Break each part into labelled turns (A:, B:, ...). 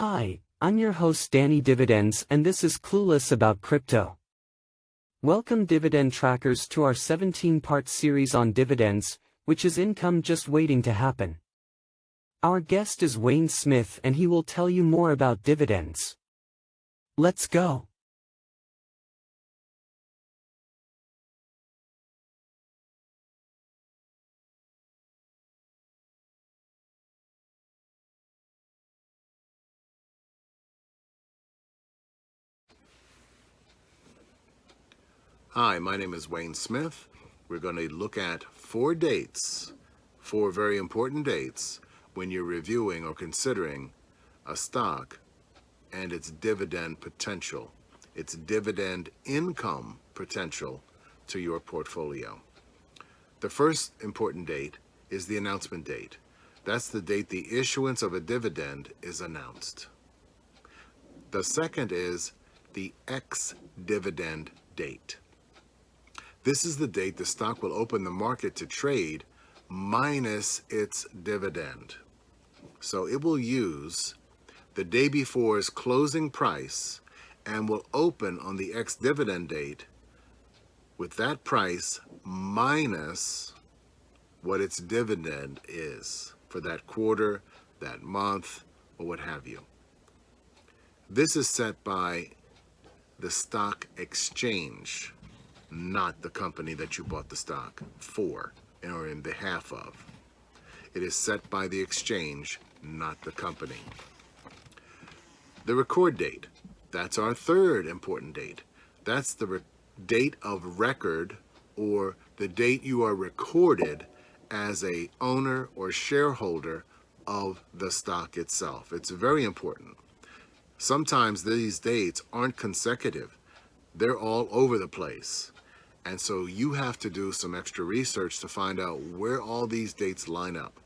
A: Hi, I'm your host Danny Dividends and this is Clueless About Crypto. Welcome dividend trackers to our 17-part series on dividends, which is income just waiting to happen. Our guest is Wayne Smith and he will tell you more about dividends. Let's go.
B: Hi, my name is Wayne Smith. We're going to look at four very important dates when you're reviewing or considering a stock and its dividend potential, its dividend income potential to your portfolio. The first important date is the announcement date. That's the date the issuance of a dividend is announced. The second is the ex-dividend date. This is the date the stock will open the market to trade minus its dividend. So it will use the day before's closing price and will open on the ex-dividend date with that price minus what its dividend is for that quarter, that month, or what have you. This is set by the stock exchange, not the company that you bought the stock for or in behalf of. It is set by the exchange, not the company. The record date, that's our third important date. That's the date of record, or the date you are recorded as a owner or shareholder of the stock itself. It's very important. Sometimes these dates aren't consecutive. They're all over the place. And so you have to do some extra research to find out where all these dates line up.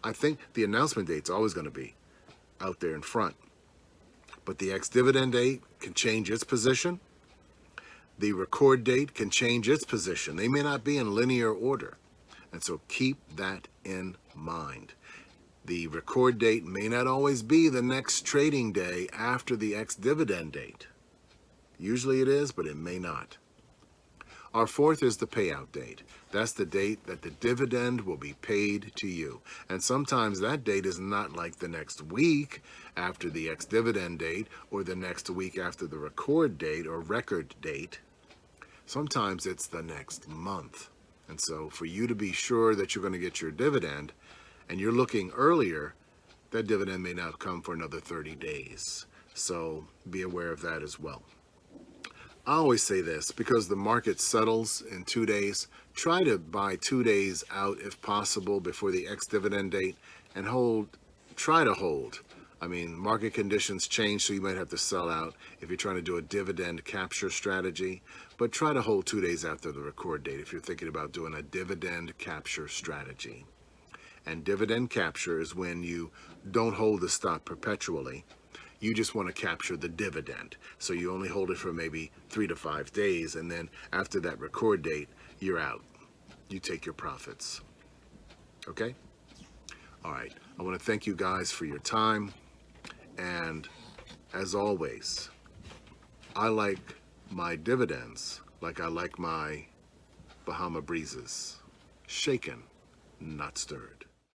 B: I think the announcement date's always going to be out there in front. But the ex-dividend date can change its position. The record date can change its position. They may not be in linear order. And so keep that in mind. The record date may not always be the next trading day after the ex-dividend date. Usually it is, but it may not. Our fourth is the payout date. That's the date that the dividend will be paid to you. And sometimes that date is not like the next week after the ex-dividend date or the next week after the record date or record date. Sometimes it's the next month. And so for you to be sure that you're going to get your dividend and you're looking earlier, that dividend may not come for another 30 days. So be aware of that as well. I always say this, because the market settles in 2 days, try to buy 2 days out if possible before the ex-dividend date and try to hold. I mean, market conditions change, so you might have to sell out if you're trying to do a dividend capture strategy, but try to hold 2 days after the record date if you're thinking about doing a dividend capture strategy. And dividend capture is when you don't hold the stock perpetually. You just want to capture the dividend. So you only hold it for maybe 3 to 5 days, and then after that record date, you're out. You take your profits. Okay? All right. I want to thank you guys for your time. And as always, I like my dividends like I like my Bahama breezes. Shaken, not stirred.